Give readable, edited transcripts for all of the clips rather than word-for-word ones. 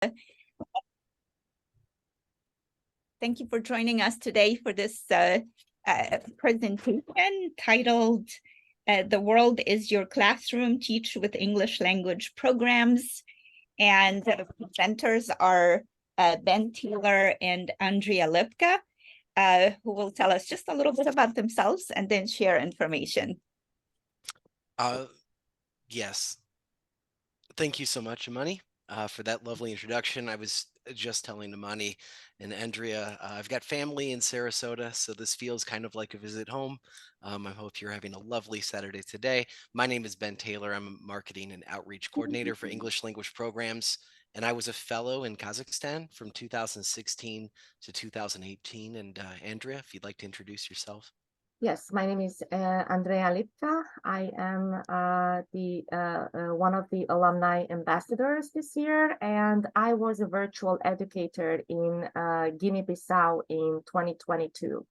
Thank you for joining us today for this presentation titled The World is Your Classroom, Teach with English Language Programs. And the presenters are Ben Taylor and Andrea Lipka, who will tell us just a little bit about themselves and then share information. Yes. Thank you so much, Imani, for that lovely introduction. I was just telling Imani and Andrea, I've got family in Sarasota, so this feels kind of like a visit home. I hope you're having a lovely Saturday today. My name is Ben Taylor. I'm a marketing and outreach coordinator for English language programs, and I was a fellow in Kazakhstan from 2016 to 2018. And Andrea, if you'd like to introduce yourself. Yes, my name is Andrea Lipka. I am one of the alumni ambassadors this year, and I was a virtual educator in Guinea-Bissau in 2022.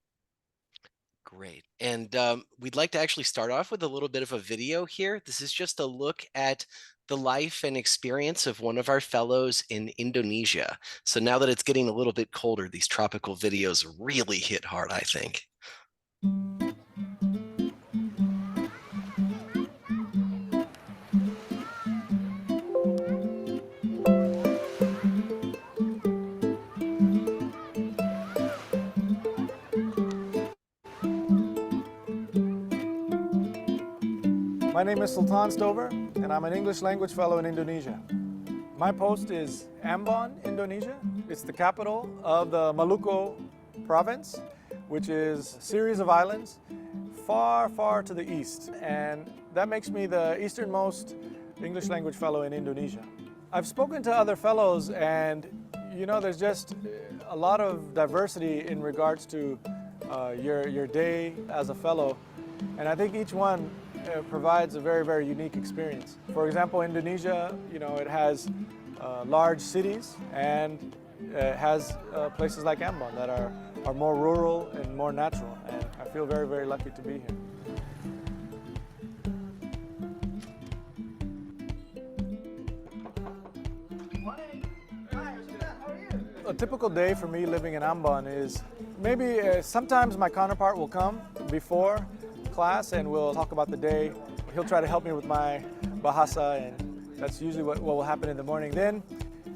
Great. And we'd like to actually start off with a little bit of a video here. This is just a look at the life and experience of one of our fellows in Indonesia. So now that it's getting a little bit colder, these tropical videos really hit hard, I think. My name is Sultan Stover, and I'm an English language fellow in Indonesia. My post is Ambon, Indonesia. It's the capital of the Maluku province, which is a series of islands far, far to the east. And that makes me the easternmost English language fellow in Indonesia. I've spoken to other fellows, and you know, there's just a lot of diversity in regards to your day as a fellow. And I think each one provides a very, very unique experience. For example, Indonesia, you know, it has large cities, and it has places like Ambon that are more rural and more natural. And I feel very, very lucky to be here. A typical day for me living in Ambon is maybe sometimes my counterpart will come before class and we'll talk about the day. He'll try to help me with my bahasa, and that's usually what will happen in the morning. Then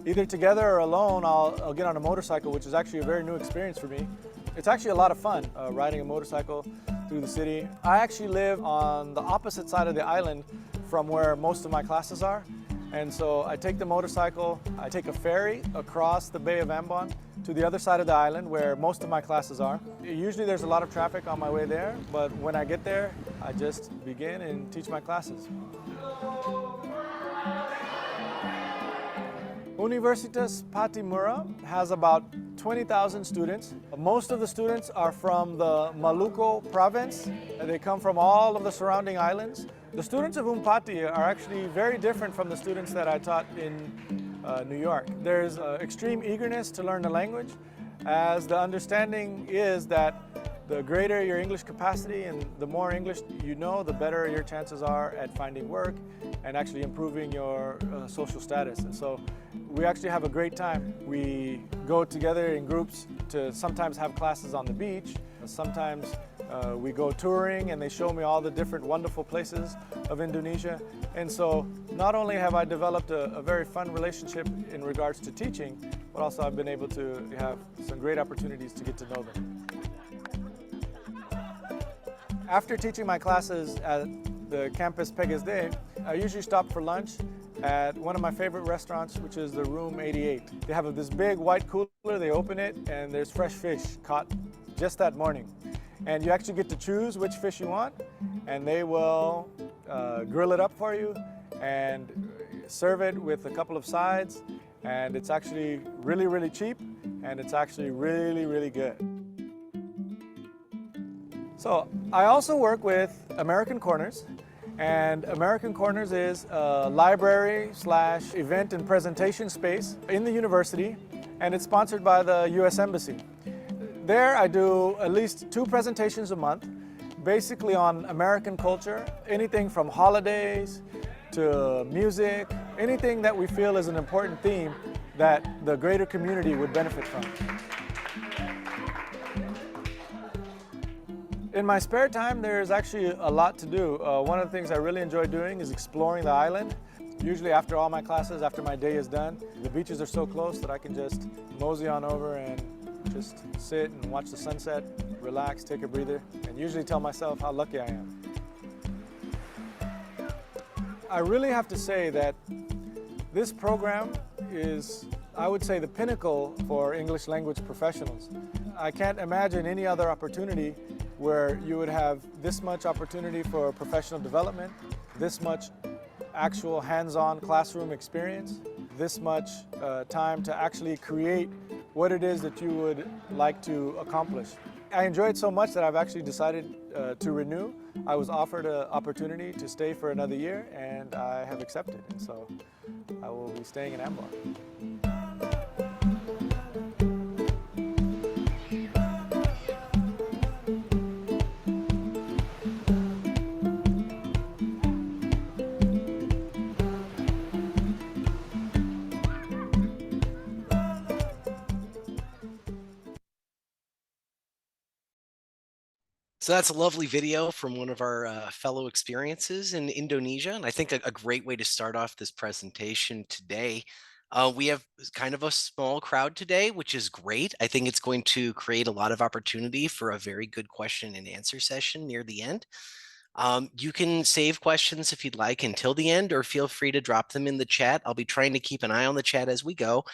either together or alone, I'll get on a motorcycle, which is actually a very new experience for me. It's actually a lot of fun riding a motorcycle through the city. I actually live on the opposite side of the island from where most of my classes are. And so I take the motorcycle, I take a ferry across the Bay of Ambon to the other side of the island where most of my classes are. Usually there's a lot of traffic on my way there, but when I get there, I just begin and teach my classes. Universitas Patimura has about 20,000 students. Most of the students are from the Maluku province. They come from all of the surrounding islands. The students of Umpati are actually very different from the students that I taught in New York. There's extreme eagerness to learn the language, as the understanding is that the greater your English capacity and the more English you know, the better your chances are at finding work and actually improving your social status. And so we actually have a great time. We go together in groups to sometimes have classes on the beach. Sometimes we go touring and they show me all the different wonderful places of Indonesia. And so not only have I developed a very fun relationship in regards to teaching, but also I've been able to have some great opportunities to get to know them. After teaching my classes at the campus Pegasde, I usually stop for lunch at one of my favorite restaurants, which is the Room 88. They have this big white cooler, they open it, and there's fresh fish caught just that morning. And you actually get to choose which fish you want, and they will grill it up for you and serve it with a couple of sides. And it's actually really, really cheap, and it's actually really, really good. So I also work with American Corners, and American Corners is a library/event and presentation space in the university, and it's sponsored by the U.S. Embassy. There I do at least 2 presentations a month, basically on American culture, anything from holidays to music, anything that we feel is an important theme that the greater community would benefit from. In my spare time, there's actually a lot to do. One of the things I really enjoy doing is exploring the island. Usually after all my classes, after my day is done, the beaches are so close that I can just mosey on over and just sit and watch the sunset, relax, take a breather, and usually tell myself how lucky I am. I really have to say that this program is, I would say, the pinnacle for English language professionals. I can't imagine any other opportunity where you would have this much opportunity for professional development, this much actual hands-on classroom experience, this much time to actually create what it is that you would like to accomplish. I enjoy it so much that I've actually decided to renew. I was offered an opportunity to stay for another year, and I have accepted, and so I will be staying in Ambar. So that's a lovely video from one of our fellow experiences in Indonesia. And I think a great way to start off this presentation today. We have kind of a small crowd today, which is great. I think it's going to create a lot of opportunity for a very good question and answer session near the end. You can save questions if you'd like until the end, or feel free to drop them in the chat. I'll be trying to keep an eye on the chat as we go.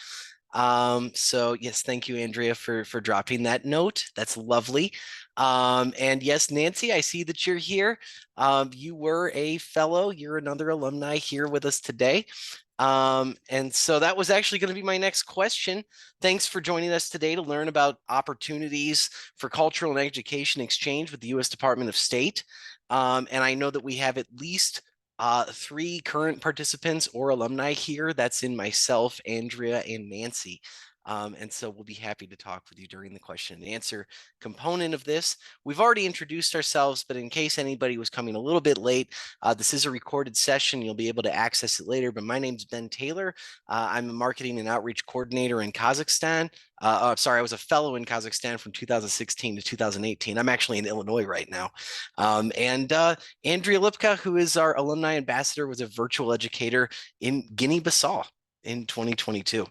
So yes, thank you, Andrea, for dropping that note. That's lovely. And yes, Nancy, I see that you're here. You were a fellow, you're another alumni here with us today. And so that was actually going to be my next question. Thanks for joining us today to learn about opportunities for cultural and education exchange with the U.S. Department of State. And I know that we have at least 3 current participants or alumni here. That's in myself, Andrea, and Nancy. And so we'll be happy to talk with you during the question and answer component of this. We've already introduced ourselves, but in case anybody was coming a little bit late, this is a recorded session. You'll be able to access it later, but my name's Ben Taylor. I'm a marketing and outreach coordinator in Kazakhstan. Sorry, I was a fellow in Kazakhstan from 2016 to 2018. I'm actually in Illinois right now. Andrea Lipka, who is our alumni ambassador, was a virtual educator in Guinea-Bissau in 2022.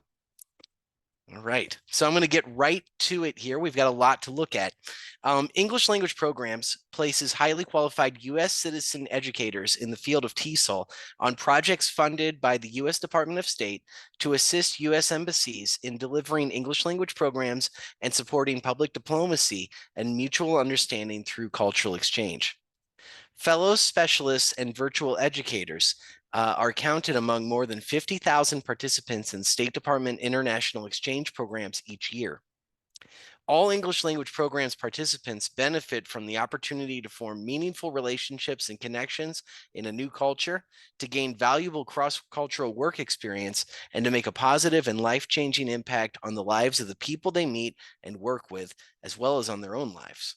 All right, so I'm going to get right to it here. We've got a lot to look at. English language programs places highly qualified U.S. citizen educators in the field of TESOL on projects funded by the U.S. Department of State to assist U.S. embassies in delivering English language programs and supporting public diplomacy and mutual understanding through cultural exchange. Fellows, specialists, and virtual educators are counted among more than 50,000 participants in State Department international exchange programs each year. All English language programs participants benefit from the opportunity to form meaningful relationships and connections in a new culture, to gain valuable cross-cultural work experience, and to make a positive and life-changing impact on the lives of the people they meet and work with, as well as on their own lives.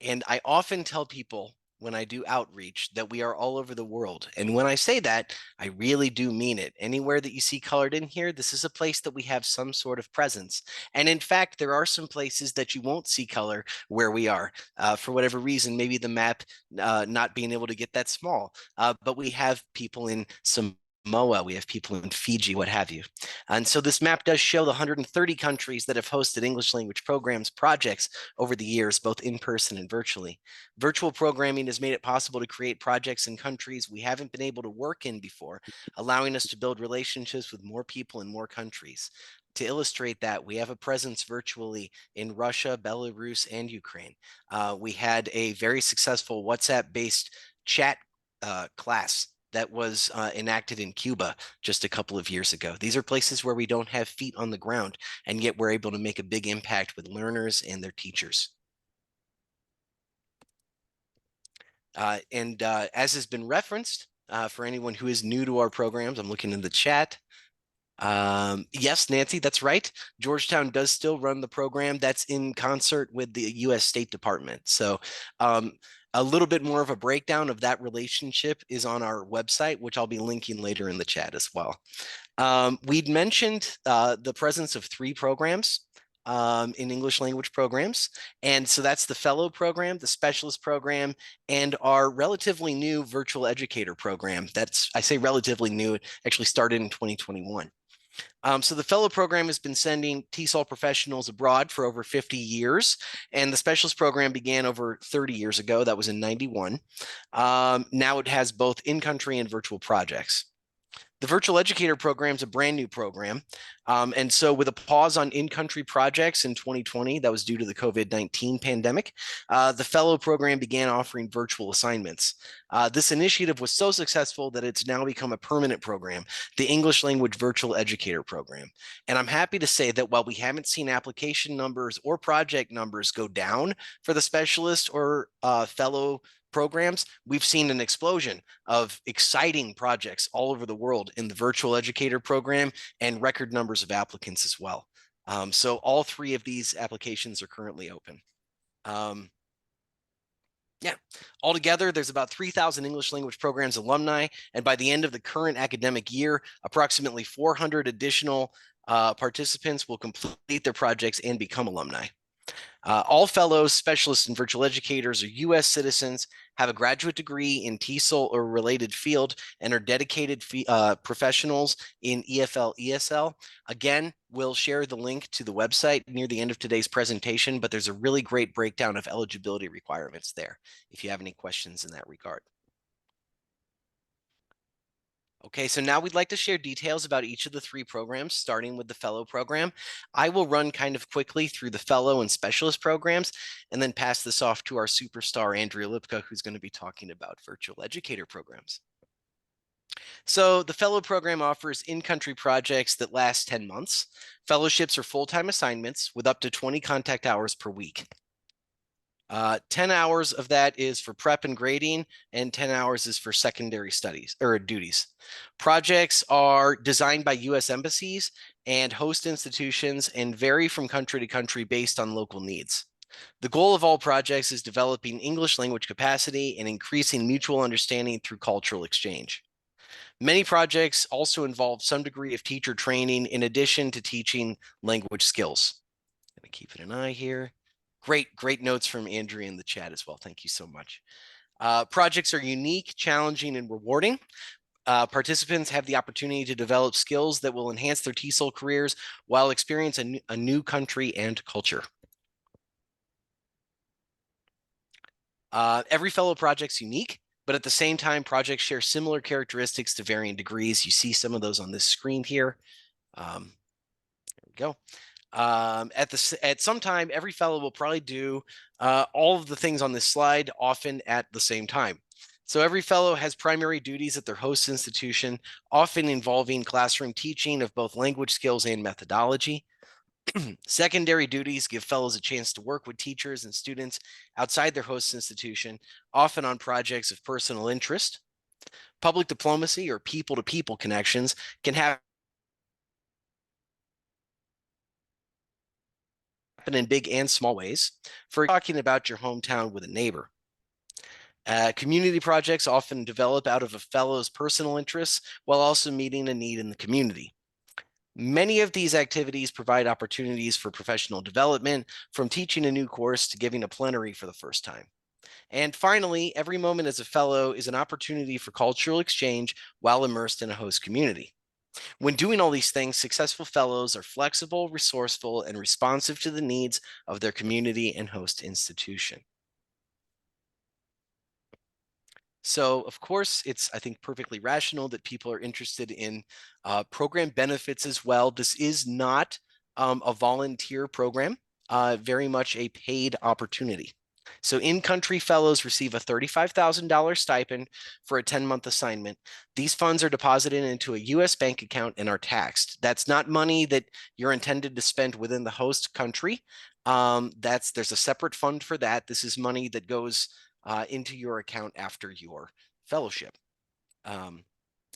And I often tell people when I do outreach that we are all over the world. And when I say that, I really do mean it. Anywhere that you see colored in here, this is a place that we have some sort of presence. And in fact, there are some places that you won't see color where we are. For whatever reason, maybe the map not being able to get that small. But we have people in some Samoa, we have people in Fiji, what have you. And so this map does show the 130 countries that have hosted English language programs projects over the years, both in person and virtually. Virtual programming has made it possible to create projects in countries we haven't been able to work in before, allowing us to build relationships with more people in more countries. To illustrate that, we have a presence virtually in Russia, Belarus, and Ukraine. We had a very successful WhatsApp-based chat class that was enacted in Cuba just a couple of years ago. These are places where we don't have feet on the ground, and yet we're able to make a big impact with learners and their teachers. As has been referenced, for anyone who is new to our programs, I'm looking in the chat. Yes, Nancy, that's right. Georgetown does still run the program. That's in concert with the U.S. State Department. So A little bit more of a breakdown of that relationship is on our website, which I'll be linking later in the chat as well. We'd mentioned the presence of 3 programs in English language programs. And so that's the fellow program, the specialist program, and our relatively new virtual educator program. I say relatively new, it actually started in 2021. So the fellow program has been sending TESOL professionals abroad for over 50 years, and the specialist program began over 30 years ago. That was in 91. Now it has both in-country and virtual projects. The virtual educator program is a brand new program. And so with a pause on in-country projects in 2020, that was due to the COVID-19 pandemic, the fellow program began offering virtual assignments. This initiative was so successful that it's now become a permanent program, the English Language Virtual Educator Program. And I'm happy to say that while we haven't seen application numbers or project numbers go down for the specialist or fellow programs, we've seen an explosion of exciting projects all over the world in the virtual educator program and record numbers of applicants as well. So all 3 of these applications are currently open. Yeah, altogether, there's about 3,000 English language programs alumni, and by the end of the current academic year, approximately 400 additional participants will complete their projects and become alumni. All fellows, specialists, and virtual educators are U.S. citizens, have a graduate degree in TESOL or related field, and are dedicated professionals in EFL, ESL. Again, we'll share the link to the website near the end of today's presentation, but there's a really great breakdown of eligibility requirements there if you have any questions in that regard. Okay, so now we'd like to share details about each of the 3 programs, starting with the fellow program. I will run kind of quickly through the fellow and specialist programs, and then pass this off to our superstar, Andrea Lipka, who's going to be talking about virtual educator programs. So the fellow program offers in-country projects that last 10 months. Fellowships are full-time assignments with up to 20 contact hours per week. 10 hours of that is for prep and grading, and 10 hours is for secondary studies or duties. Projects are designed by U.S. embassies and host institutions and vary from country to country based on local needs. The goal of all projects is developing English language capacity and increasing mutual understanding through cultural exchange. Many projects also involve some degree of teacher training in addition to teaching language skills. I'm going to keep an eye here. Great notes from Andrea in the chat as well. Thank you so much. Projects are unique, challenging, and rewarding. Participants have the opportunity to develop skills that will enhance their TESOL careers while experiencing a new country and culture. Every fellow project's unique, but at the same time, projects share similar characteristics to varying degrees. You see some of those on this screen here. There we go. At some time, every fellow will probably do all of the things on this slide, often at the same time. So every fellow has primary duties at their host institution, often involving classroom teaching of both language skills and methodology. Secondary duties give fellows a chance to work with teachers and students outside their host institution, often on projects of personal interest. Public diplomacy or people-to-people connections can happen in big and small ways. For talking about your hometown with a neighbor. Community projects often develop out of a fellow's personal interests while also meeting a need in the community. Many of these activities provide opportunities for professional development, from teaching a new course to giving a plenary for the first time. And finally, every moment as a fellow is an opportunity for cultural exchange while immersed in a host community. When doing all these things, successful fellows are flexible, resourceful, and responsive to the needs of their community and host institution. So, of course, it's, I think, perfectly rational that people are interested in program benefits as well. This is not a volunteer program, very much a paid opportunity. So in-country fellows receive a $35,000 stipend for a 10-month assignment. These funds are deposited into a U.S. bank account and are taxed. That's not money that you're intended to spend within the host country. There's a separate fund for that. This is money that goes into your account after your fellowship.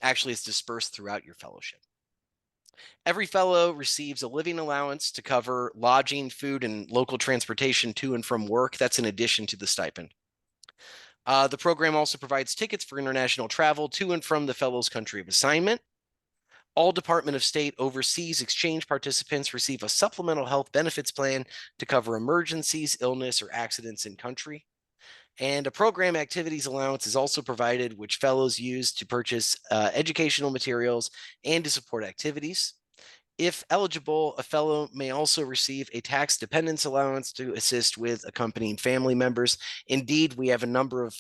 Actually, it's dispersed throughout your fellowship. Every fellow receives a living allowance to cover lodging, food, and local transportation to and from work. That's in addition to the stipend. The program also provides tickets for international travel to and from the Fellows' country of assignment. All Department of State overseas exchange participants receive a supplemental health benefits plan to cover emergencies, illness, or accidents in country. And a program activities allowance is also provided, which fellows use to purchase educational materials and to support activities. If eligible, a fellow may also receive a tax dependence allowance to assist with accompanying family members. Indeed, we have a number of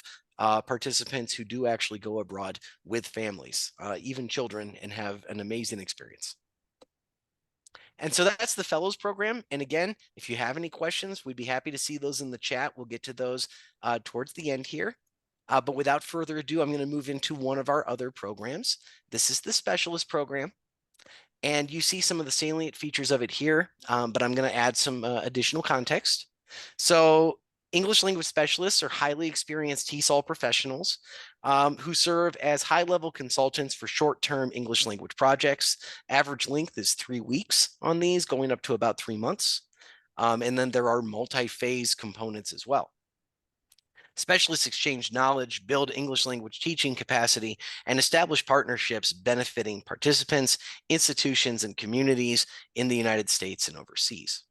participants who do actually go abroad with families, even children, and have an amazing experience. And so that's the Fellows Program. And again, if you have any questions, we'd be happy to see those in the chat. We'll get to those towards the end here. But without further ado, I'm going to move into one of our other programs. This is the Specialist Program. And you see some of the salient features of it here, but I'm going to add some additional context. So English language specialists are highly experienced TESOL professionals who serve as high-level consultants for short-term English language projects. Average length is 3 weeks on these, going up to about 3 months. And then there are multi-phase components as well. Specialists exchange knowledge, build English language teaching capacity, and establish partnerships benefiting participants, institutions, and communities in the United States and overseas.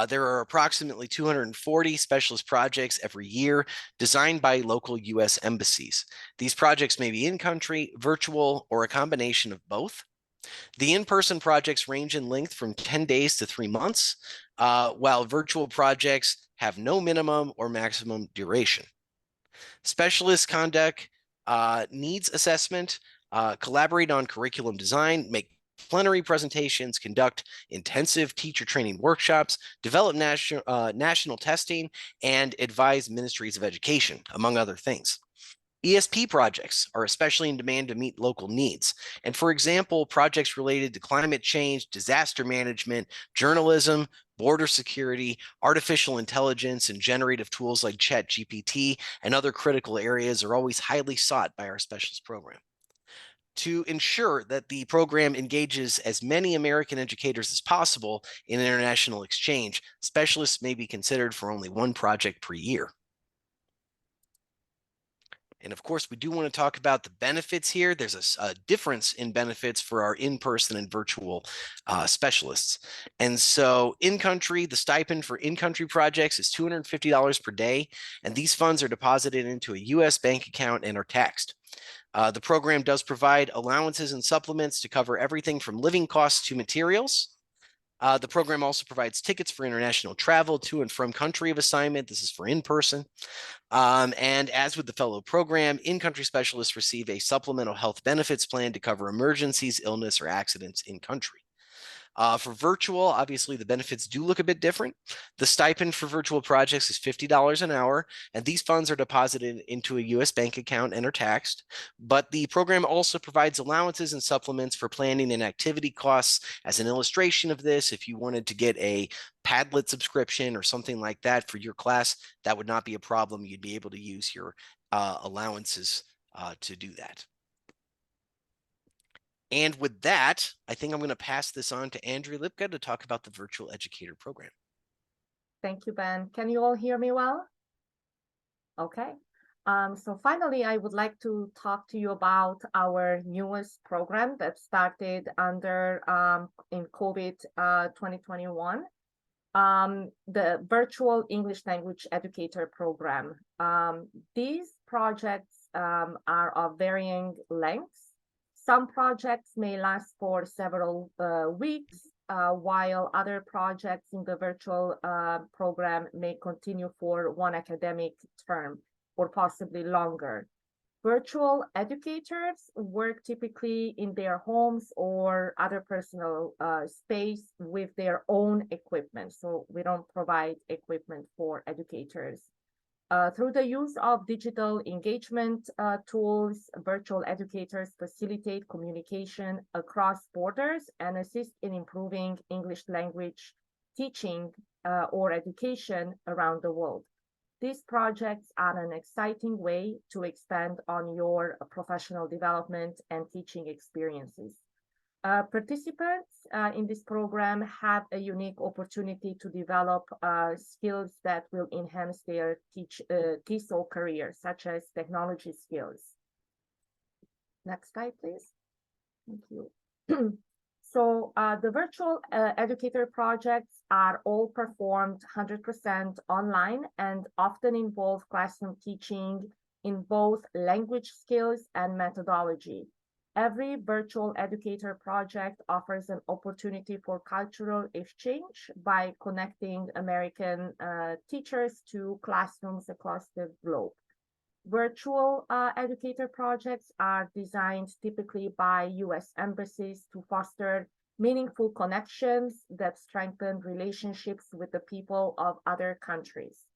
There are approximately 240 specialist projects every year designed by local U.S. embassies. These projects may be in-country, virtual, or a combination of both. The in-person projects range in length from 10 days to 3 months, while virtual projects have no minimum or maximum duration. Specialists conduct needs assessment, collaborate on curriculum design, make plenary presentations, conduct intensive teacher training workshops, develop national testing, and advise ministries of education, among other things. ESP projects are especially in demand to meet local needs. And for example, projects related to climate change, disaster management, journalism, border security, artificial intelligence, and generative tools like ChatGPT and other critical areas are always highly sought by our specialist program. To ensure that the program engages as many American educators as possible in international exchange, specialists may be considered for only one project per year. And of course, we do want to talk about the benefits here. There's a difference in benefits for our in-person and virtual specialists. And so in-country, the stipend for in-country projects is $250 per day. And these funds are deposited into a U.S. bank account and are taxed. The program does provide allowances and supplements to cover everything from living costs to materials. The program also provides tickets for international travel to and from country of assignment. This is for in-person. And as with the fellow program, in-country specialists receive a supplemental health benefits plan to cover emergencies, illness, or accidents in country. For virtual, obviously the benefits do look a bit different. The stipend for virtual projects is $50 an hour, and these funds are deposited into a U.S. bank account and are taxed. But the program also provides allowances and supplements for planning and activity costs. As an illustration of this, if you wanted to get a Padlet subscription or something like that for your class, that would not be a problem. You'd be able to use your allowances to do that. And with that, I think I'm going to pass this on to Andrea Lipka to talk about the Virtual Educator Program. Thank you, Ben. Can you all hear me well? Okay. So finally, I would like to talk to you about our newest program that started under in COVID 2021, the Virtual English Language Educator Program. These projects are of varying lengths. Some projects may last for several weeks, while other projects in the virtual program may continue for one academic term or possibly longer. Virtual educators work typically in their homes or other personal space with their own equipment. So we don't provide equipment for educators. Through the use of digital engagement tools, virtual educators facilitate communication across borders and assist in improving English language teaching or education around the world. These projects are an exciting way to expand on your professional development and teaching experiences. Participants in this program have a unique opportunity to develop skills that will enhance their TESOL career, such as technology skills. Next slide, please. Thank you. So the virtual educator projects are all performed 100% online and often involve classroom teaching in both language skills and methodology. Every virtual educator project offers an opportunity for cultural exchange by connecting American teachers to classrooms across the globe. Virtual educator projects are designed typically by U.S. embassies to foster meaningful connections that strengthen relationships with the people of other countries.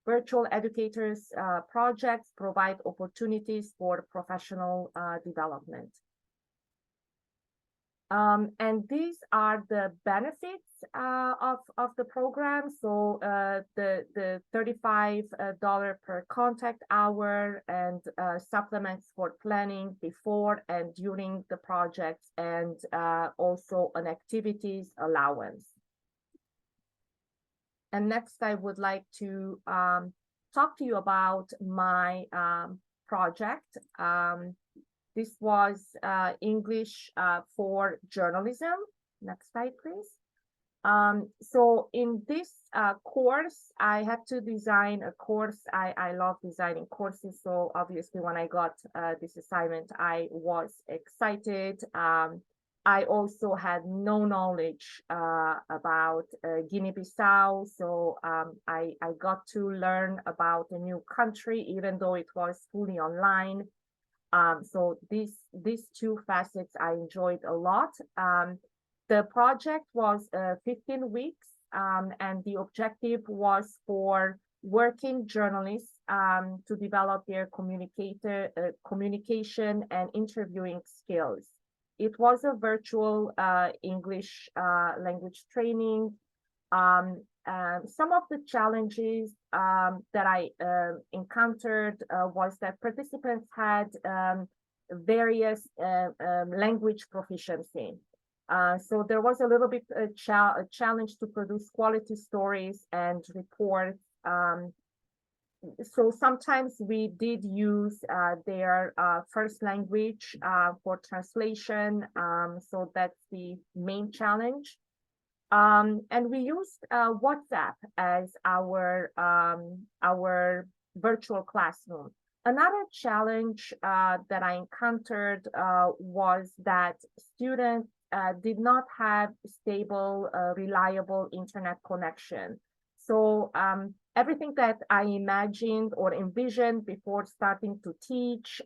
Virtual educators projects provide opportunities for professional development. And these are the benefits of the program. So the $35 per contact hour and supplements for planning before and during the projects, and also an activities allowance. And next, I would like to talk to you about my project. This was English for journalism. Next slide, please. So in this course, I had to design a course. I love designing courses. So obviously when I got this assignment, I was excited. I also had no knowledge about Guinea-Bissau. So I got to learn about a new country, even though it was fully online. So these two facets I enjoyed a lot. The project was 15 weeks, and the objective was for working journalists to develop their communication and interviewing skills. It was a virtual English language training. Some of the challenges that I encountered was that participants had various language proficiency. So there was a little bit a challenge to produce quality stories and reports. So sometimes we did use their first language for translation. So that's the main challenge. And we used WhatsApp as our virtual classroom. Another challenge that I encountered was that students did not have stable, reliable internet connection. So everything that I imagined or envisioned before starting to teach,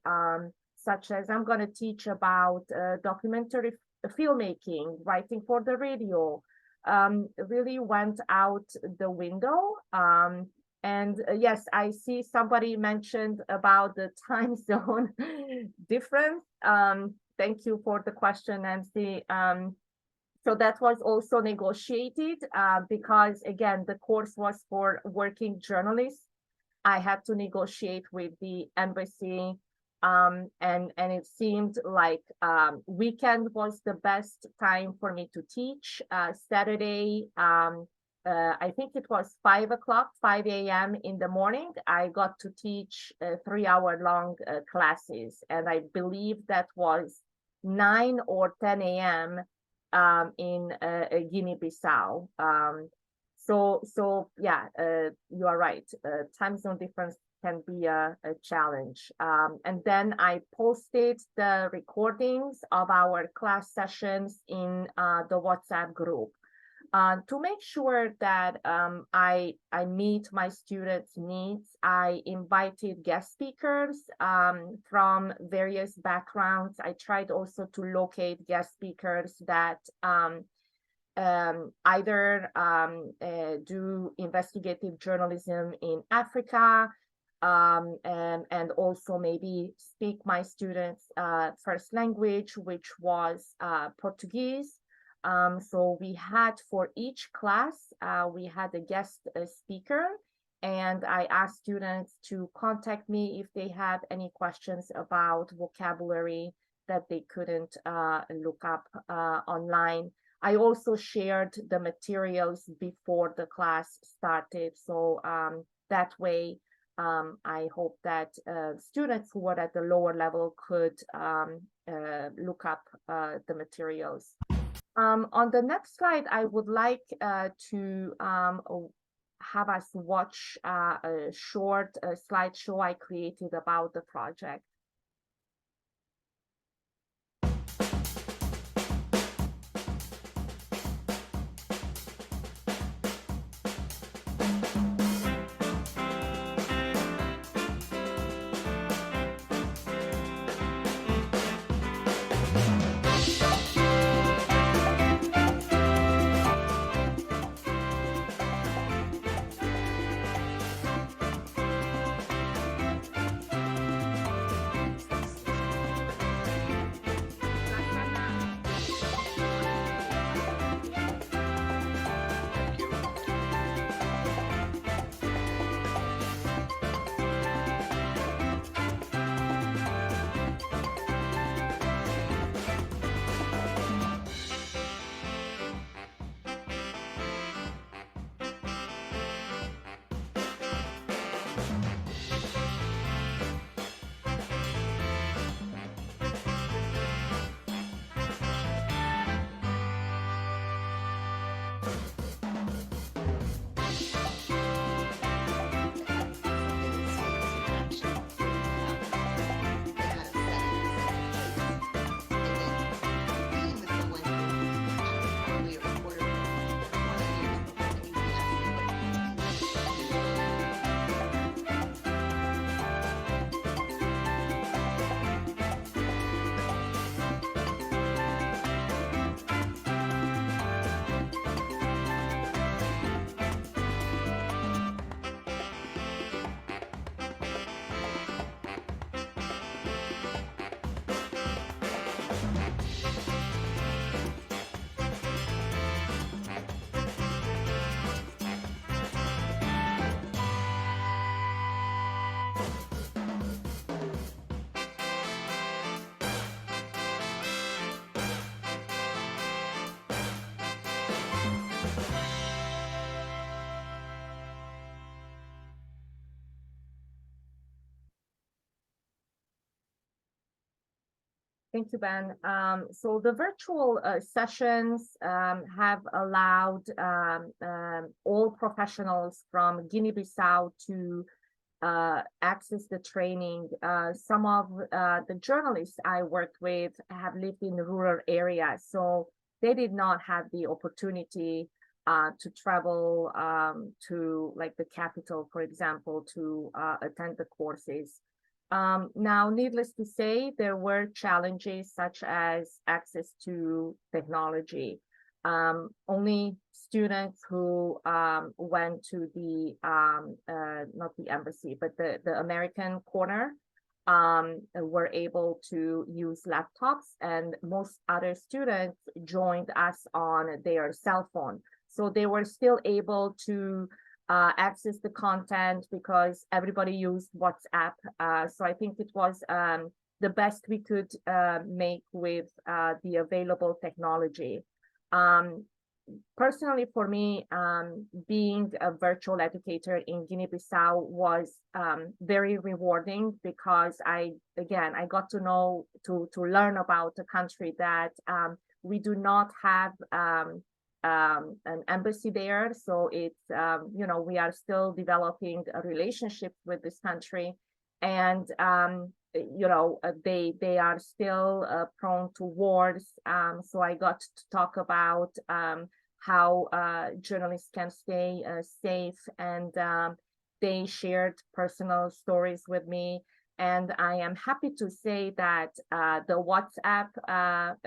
such as I'm going to teach about documentary filmmaking, writing for the radio, really went out the window. And yes, I see somebody mentioned about the time zone difference. Thank you for the question, Nancy. So that was also negotiated because, again, the course was for working journalists. I had to negotiate with the embassy, and it seemed like weekend was the best time for me to teach. Saturday, I think it was 5 a.m. in the morning. I got to teach 3-hour-long classes, and I believe that was 9 or 10 a.m. In Guinea-Bissau. So yeah, you are right. Time zone difference can be a challenge. And then I posted the recordings of our class sessions in the WhatsApp group. To make sure that I meet my students' needs, I invited guest speakers from various backgrounds. I tried also to locate guest speakers that either do investigative journalism in Africa, and also maybe speak my students' first language, which was Portuguese. So we had for each class, we had a guest speaker, and I asked students to contact me if they have any questions about vocabulary that they couldn't look up online. I also shared the materials before the class started. So that way, I hope that students who were at the lower level could look up the materials. On the next slide, I would like to have us watch a short slideshow I created about the project. Thank you, Ben. So the virtual sessions have allowed all professionals from Guinea-Bissau to access the training. Some of the journalists I worked with have lived in rural areas, so they did not have the opportunity to travel to like the capital, for example, to attend the courses. Now, needless to say, there were challenges such as access to technology. Only students who went to the, not the embassy, but the American corner were able to use laptops, and most other students joined us on their cell phone. So they were still able to access the content because everybody used WhatsApp. So I think it was the best we could make with the available technology. Personally, for me, being a virtual educator in Guinea-Bissau was very rewarding because I got to know, to learn about a country that we do not have an embassy there. So it's, you know, we are still developing a relationship with this country. And, you know, they are still prone to wars. So I got to talk about how journalists can stay safe, and they shared personal stories with me. And I am happy to say that the WhatsApp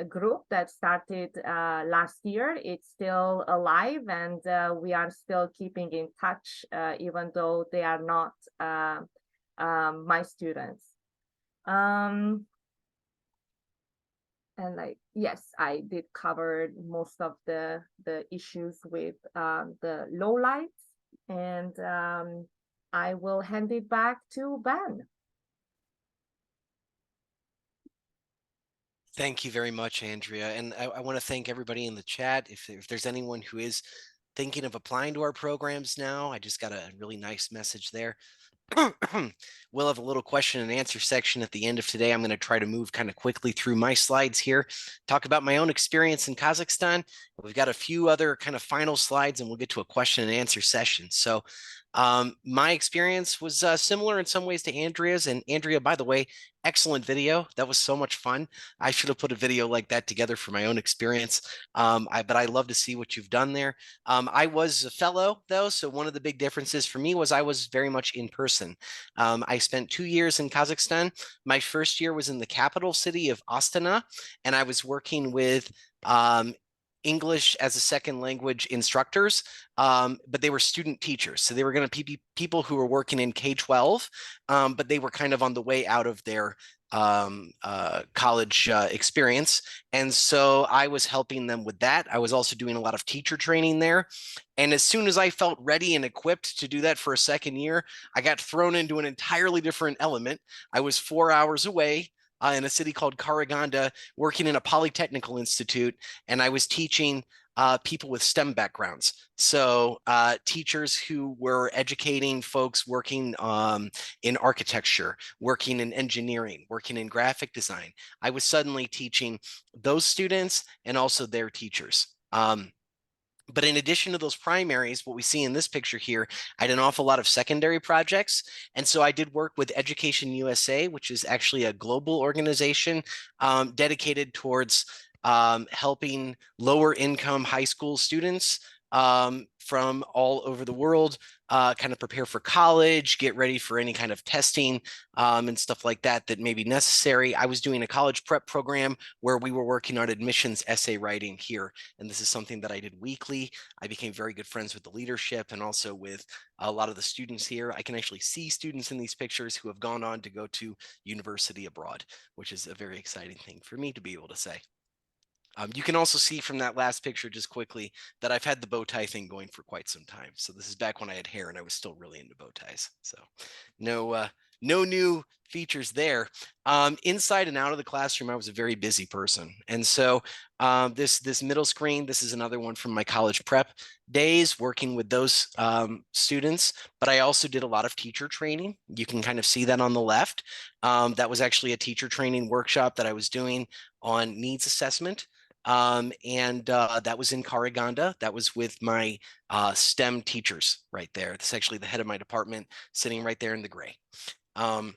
group that started last year, it's still alive, and we are still keeping in touch, even though they are not my students. And like, yes, I did cover most of the issues with the lowlights, and I will hand it back to Ben. Thank you very much, Andrea. And I want to thank everybody in the chat. If there's anyone who is thinking of applying to our programs now, I just got a really nice message there. We'll have a little question and answer section at the end of today. I'm going to try to move kind of quickly through my slides here, talk about my own experience in Kazakhstan. We've got a few other kind of final slides, and we'll get to a question and answer session. So my experience was similar in some ways to Andrea's. And Andrea, by the way, excellent video. That was so much fun. I should have put a video like that together for my own experience. But I love to see what you've done there. I was a fellow, though, so one of the big differences for me was I was very much in person. I spent 2 years in Kazakhstan. My first year was in the capital city of Astana, and I was working with English as a second language instructors, but they were student teachers. So they were going to be people who were working in K-12, but they were kind of on the way out of their college experience. And so I was helping them with that. I was also doing a lot of teacher training there. And as soon as I felt ready and equipped to do that for a second year, I got thrown into an entirely different element. I was 4 hours away in a city called Karaganda, working in a polytechnical institute, and I was teaching people with STEM backgrounds. So teachers who were educating folks working in architecture, working in engineering, working in graphic design. I was suddenly teaching those students and also their teachers. But in addition to those primaries, what we see in this picture here, I did an awful lot of secondary projects. And so I did work with Education USA, which is actually a global organization dedicated towards helping lower income high school students from all over the world kind of prepare for college, get ready for any kind of testing and stuff like that that may be necessary. I was doing a college prep program where we were working on admissions essay writing here. And this is something that I did weekly. I became very good friends with the leadership and also with a lot of the students here. I can actually see students in these pictures who have gone on to go to university abroad, which is a very exciting thing for me to be able to say. You can also see from that last picture just quickly that I've had the bow tie thing going for quite some time. So this is back when I had hair and I was still really into bow ties. So no new features there. Inside and out of the classroom, I was a very busy person. And so this middle screen, this is another one from my college prep days working with those students, but I also did a lot of teacher training. You can kind of see that on the left. That was actually a teacher training workshop that I was doing on needs assessment. That was in Karaganda. That was with my STEM teachers right there. That's actually the head of my department sitting right there in the gray. On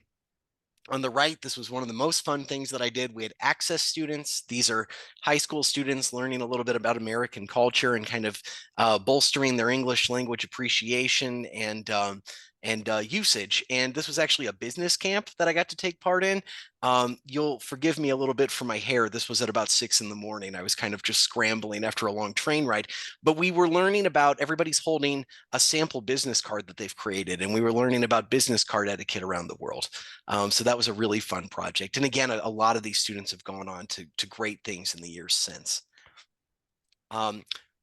the right, this was one of the most fun things that I did. We had access students. These are high school students learning a little bit about American culture and kind of bolstering their English language appreciation and usage. And this was actually a business camp that I got to take part in. You'll forgive me a little bit for my hair. This was at about 6 in the morning. I was kind of just scrambling after a long train ride, but we were learning about, everybody's holding a sample business card that they've created. And we were learning about business card etiquette around the world. So that was a really fun project. And again, a lot of these students have gone on to great things in the years since.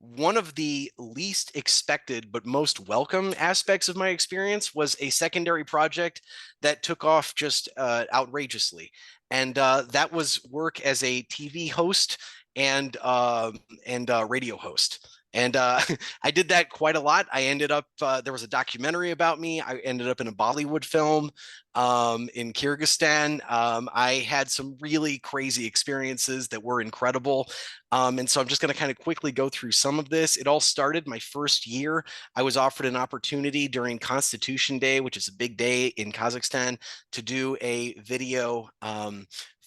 One of the least expected but most welcome aspects of my experience was a secondary project that took off just outrageously. And that was work as a TV host and radio host. And I did that quite a lot. I ended up, there was a documentary about me. I ended up in a Bollywood film in Kyrgyzstan. I had some really crazy experiences that were incredible. And so I'm just going to kind of quickly go through some of this. It all started my first year. I was offered an opportunity during Constitution Day, which is a big day in Kazakhstan, to do a video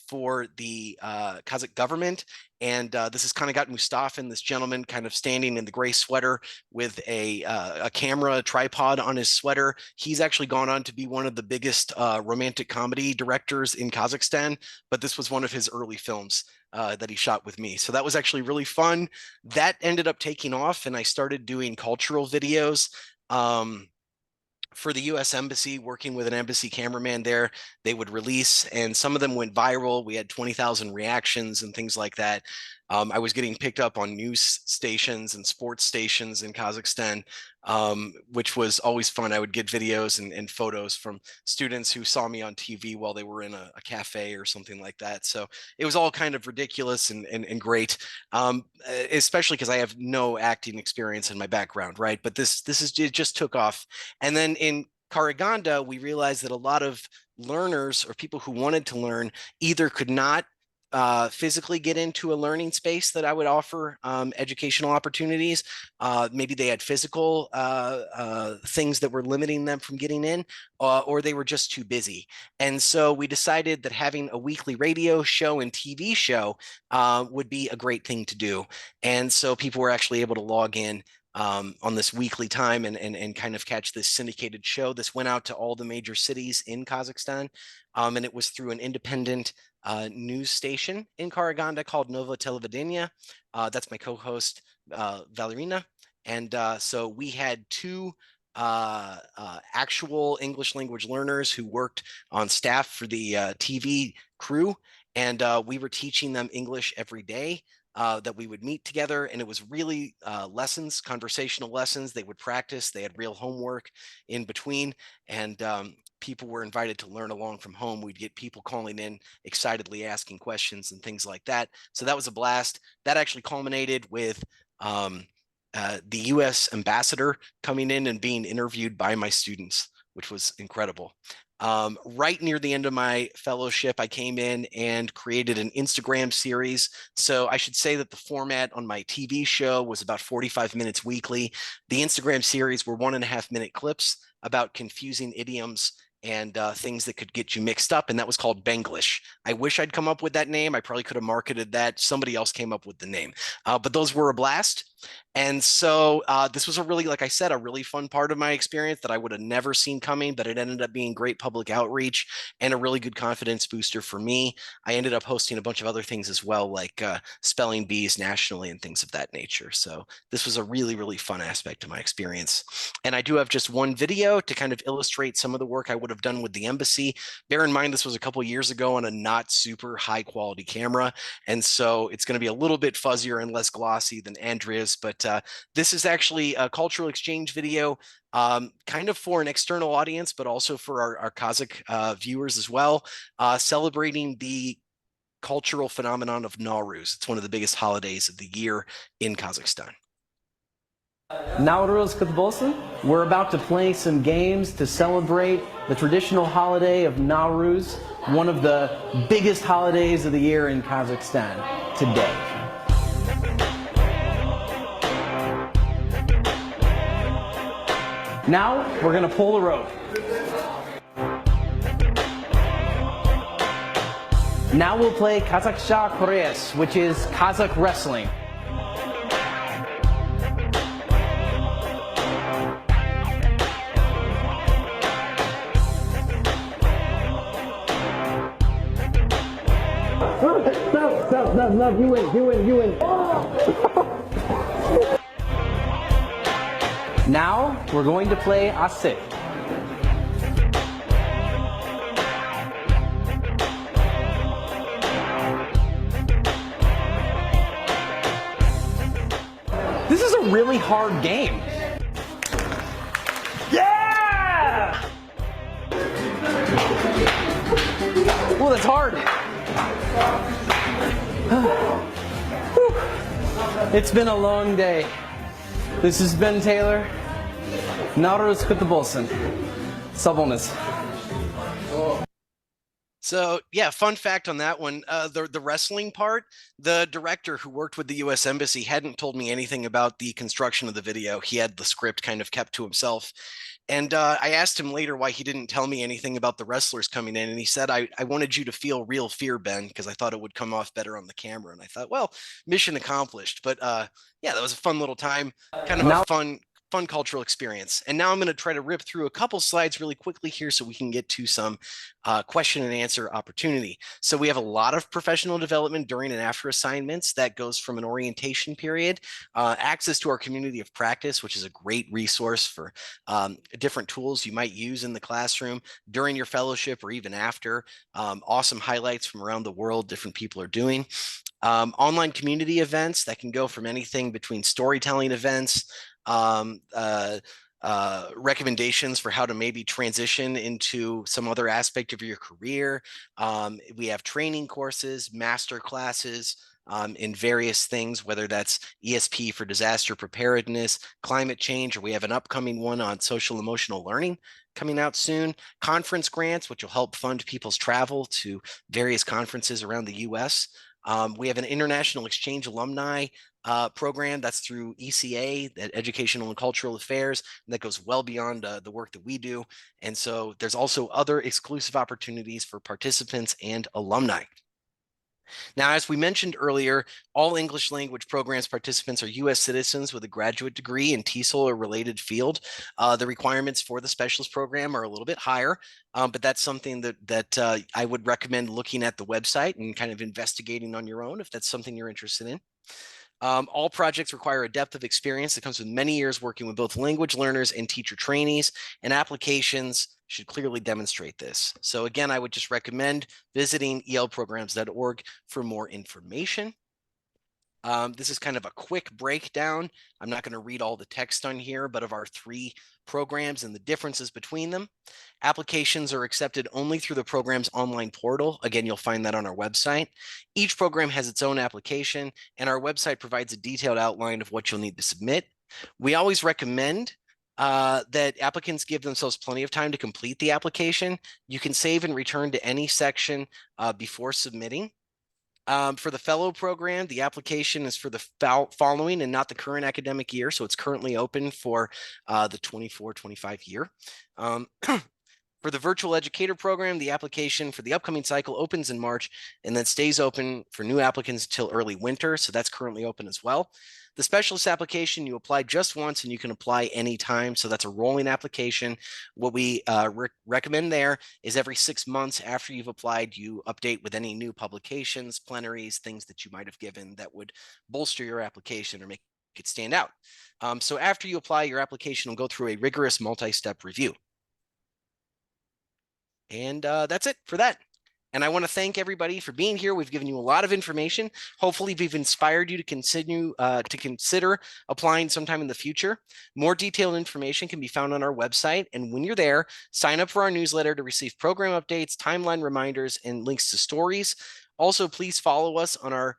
for the Kazakh government. And this has kind of got Mustafin, this gentleman, kind of standing in the gray sweater with a camera tripod on his sweater. He's actually gone on to be one of the biggest romantic comedy directors in Kazakhstan, but this was one of his early films that he shot with me. So that was actually really fun. That ended up taking off, and I started doing cultural videos. For the US Embassy, working with an embassy cameraman there, they would release, and some of them went viral. We had 20,000 reactions and things like that. I was getting picked up on news stations and sports stations in Kazakhstan, which was always fun. I would get videos and photos from students who saw me on TV while they were in a cafe or something like that. So it was all kind of ridiculous and great, especially because I have no acting experience in my background, right? But it just took off. And then in Karaganda, we realized that a lot of learners or people who wanted to learn either could not physically get into a learning space that I would offer educational opportunities. Maybe they had physical things that were limiting them from getting in, or they were just too busy. And so we decided that having a weekly radio show and TV show would be a great thing to do. And so people were actually able to log in on this weekly time and kind of catch this syndicated show. This went out to all the major cities in Kazakhstan, and it was through an independent news station in Karaganda called Nova Televidenia. That's my co-host, Valerina. And so we had two actual English language learners who worked on staff for the TV crew. And we were teaching them English every day. That we would meet together, and it was really lessons, conversational lessons. They would practice. They had real homework in between, and people were invited to learn along from home. We'd get people calling in, excitedly asking questions and things like that. So that was a blast. That actually culminated with the U.S. ambassador coming in and being interviewed by my students, which was incredible. Right near the end of my fellowship, I came in and created an Instagram series. So I should say that the format on my TV show was about 45 minutes weekly. The Instagram series were 1.5-minute clips about confusing idioms and things that could get you mixed up, and that was called Benglish. I wish I'd come up with that name. I probably could have marketed that. Somebody else came up with the name, but those were a blast. And so this was a really, like I said, a really fun part of my experience that I would have never seen coming, but it ended up being great public outreach and a really good confidence booster for me. I ended up hosting a bunch of other things as well, like spelling bees nationally and things of that nature. So this was a really, really fun aspect of my experience. And I do have just one video to kind of illustrate some of the work I would have done with the embassy. Bear in mind, this was a couple of years ago on a not super high quality camera. And so it's going to be a little bit fuzzier and less glossy than Andrea's, but this is actually a cultural exchange video, kind of for an external audience, but also for our Kazakh viewers as well, celebrating the cultural phenomenon of Nowruz. It's one of the biggest holidays of the year in Kazakhstan. Nowruz Kutbolsun. We're about to play some games to celebrate the traditional holiday of Nowruz, one of the biggest holidays of the year in Kazakhstan today. Now, we're going to pull the rope. Now we'll play Kazakhsha Kores, which is Kazakh wrestling. Stop, you win. Now, we're going to play Asik. This is a really hard game. Yeah! Well, that's hard. It's been a long day. This has been Taylor. Nowruz Kutbolsun. Sabonus. So yeah, fun fact on that one, the wrestling part, the director who worked with the U.S. Embassy hadn't told me anything about the construction of the video. He had the script kind of kept to himself. And I asked him later why he didn't tell me anything about the wrestlers coming in. And he said, I wanted you to feel real fear, Ben, because I thought it would come off better on the camera. And I thought, well, mission accomplished. But yeah, that was a fun little time, kind of a fun cultural experience. And now I'm going to try to rip through a couple slides really quickly here so we can get to some question and answer opportunity. So we have a lot of professional development during and after assignments. That goes from an orientation period, access to our community of practice, which is a great resource for different tools you might use in the classroom during your fellowship or even after. Awesome highlights from around the world different people are doing. Online community events that can go from anything between storytelling events, recommendations for how to maybe transition into some other aspect of your career. We have training courses, master classes, in various things, whether that's ESP for disaster preparedness, climate change, or we have an upcoming one on social emotional learning coming out soon. Conference grants, which will help fund people's travel to various conferences around the US. We have an international exchange alumni program that's through ECA, that Educational and Cultural Affairs, and that goes well beyond the work that we do. And so there's also other exclusive opportunities for participants and alumni. Now, as we mentioned earlier, all English language programs participants are U.S. citizens with a graduate degree in TESOL or related field. The requirements for the specialist program are a little bit higher, but that's something that I would recommend looking at the website and kind of investigating on your own if that's something you're interested in. All projects require a depth of experience that comes with many years working with both language learners and teacher trainees, and applications should clearly demonstrate this. So again, I would just recommend visiting elprograms.org for more information. This is kind of a quick breakdown. I'm not going to read all the text on here, but of our 3 programs and the differences between them. Applications are accepted only through the program's online portal. Again, you'll find that on our website. Each program has its own application, and our website provides a detailed outline of what you'll need to submit. We always recommend that applicants give themselves plenty of time to complete the application. You can save and return to any section before submitting. For the fellow program, the application is for the following and not the current academic year. So it's currently open for the 24-25 year. For the virtual educator program, the application for the upcoming cycle opens in March and then stays open for new applicants until early winter. So that's currently open as well. The specialist application, you apply just once and you can apply anytime. So that's a rolling application. What we recommend there is every 6 months after you've applied, you update with any new publications, plenaries, things that you might have given that would bolster your application or make it stand out. So after you apply, your application will go through a rigorous multi-step review. And that's it for that. And I want to thank everybody for being here. We've given you a lot of information. Hopefully, we've inspired you to consider applying sometime in the future. More detailed information can be found on our website. And when you're there, sign up for our newsletter to receive program updates, timeline reminders, and links to stories. Also, please follow us on our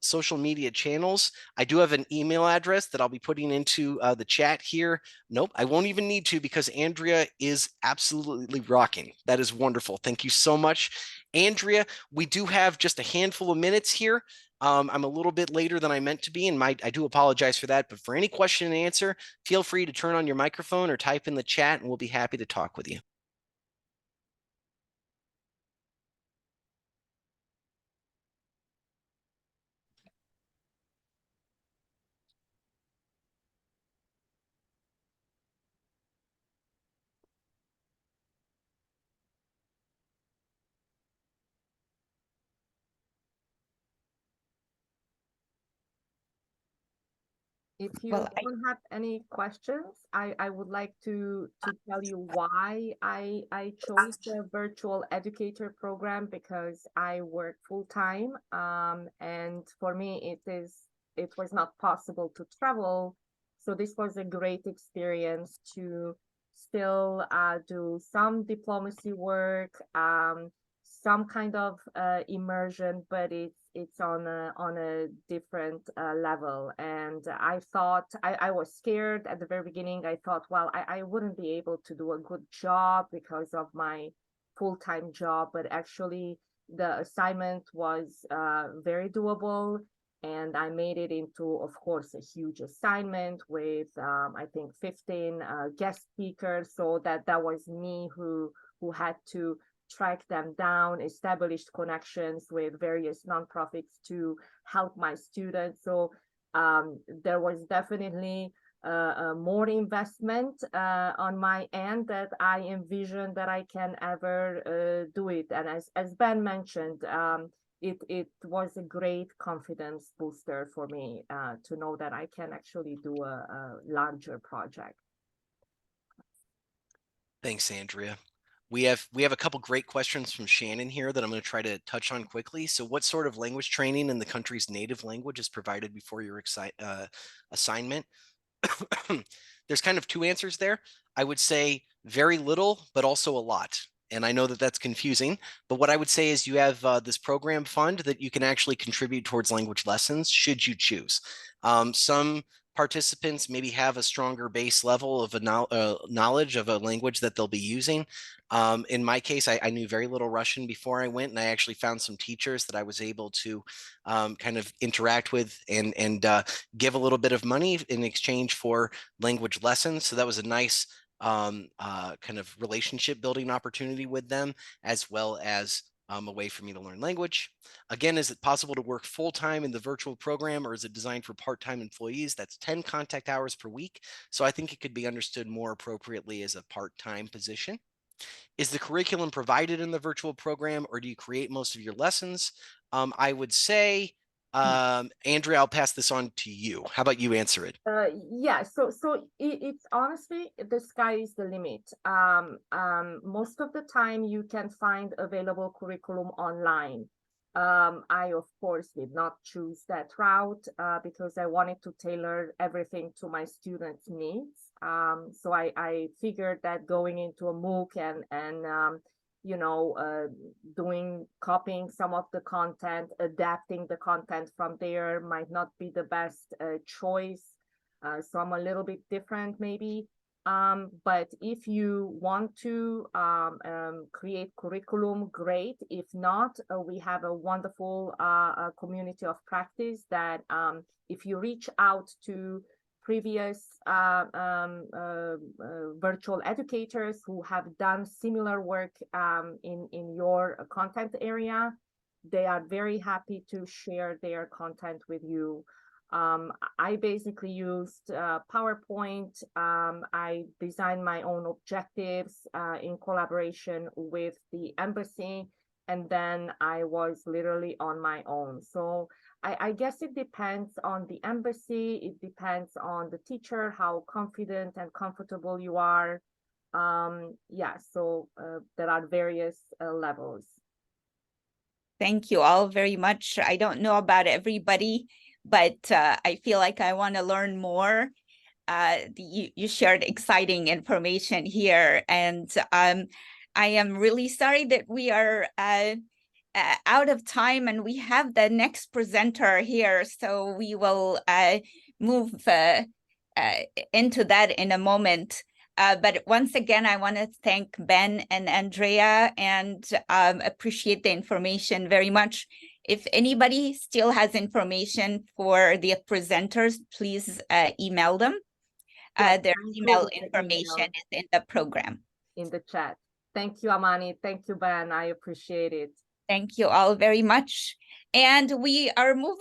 social media channels. I do have an email address that I'll be putting into the chat here. Nope, I won't even need to because Andrea is absolutely rocking. That is wonderful. Thank you so much, Andrea. We do have just a handful of minutes here. I'm a little bit later than I meant to be, and I do apologize for that. But for any question and answer, feel free to turn on your microphone or type in the chat, and we'll be happy to talk with you. If you Well, don't have any questions, I would like to tell you why I chose the virtual educator program, because I work full-time, and for me it was not possible to travel. So this was a great experience to still do some diplomacy work, some kind of immersion, but it's on a different level. And I thought I was scared at the very beginning. I thought, well, I wouldn't be able to do a good job because of my full-time job, but actually the assignment was very doable. And I made it into, of course, a huge assignment with I think 15 guest speakers. So that was me who had to track them down, established connections with various nonprofits to help my students. So there was definitely more investment on my end that I envisioned that I can ever do it. And as Ben mentioned, it was a great confidence booster for me to know that I can actually do a larger project. Thanks, Andrea. We have a couple great questions from Shannon here that I'm going to try to touch on quickly. So what sort of language training in the country's native language is provided before your assignment? There's kind of two answers there. I would say very little, but also a lot. And I know that that's confusing, but what I would say is you have this program fund that you can actually contribute towards language lessons should you choose. Some participants maybe have a stronger base level of knowledge of a language that they'll be using. In my case, I knew very little Russian before I went, and I actually found some teachers that I was able to kind of interact with and give a little bit of money in exchange for language lessons. So that was a nice kind of relationship building opportunity with them, as well as a way for me to learn language. Again, is it possible to work full-time in the virtual program, or is it designed for part-time employees? That's 10 contact hours per week. So I think it could be understood more appropriately as a part-time position. Is the curriculum provided in the virtual program, or do you create most of your lessons? I would say, Andrea, I'll pass this on to you. How about you answer it? Yeah, so it's honestly, the sky is the limit. Most of the time you can find available curriculum online. I, of course, did not choose that route because I wanted to tailor everything to my students' needs. So I figured that going into a MOOC and you know, copying some of the content, adapting the content from there might not be the best choice. So I'm a little bit different maybe. But if you want to create curriculum, great. If not, we have a wonderful community of practice that if you reach out to previous virtual educators who have done similar work in your content area, they are very happy to share their content with you. I basically used PowerPoint. I designed my own objectives in collaboration with the embassy, and then I was literally on my own. So I guess it depends on the embassy. It depends on the teacher, how confident and comfortable you are. Yeah, so there are various levels. Thank you all very much. I don't know about everybody, but I feel like I want to learn more. You shared exciting information here, and I am really sorry that we are out of time, and we have the next presenter here, so we will move into that in a moment. But once again, I want to thank Ben and Andrea and appreciate the information very much. If anybody still has information for the presenters, please email them. Their email information is in the program. In the chat. Thank you, Amani. Thank you, Ben. I appreciate it. Thank you all very much. And we are moving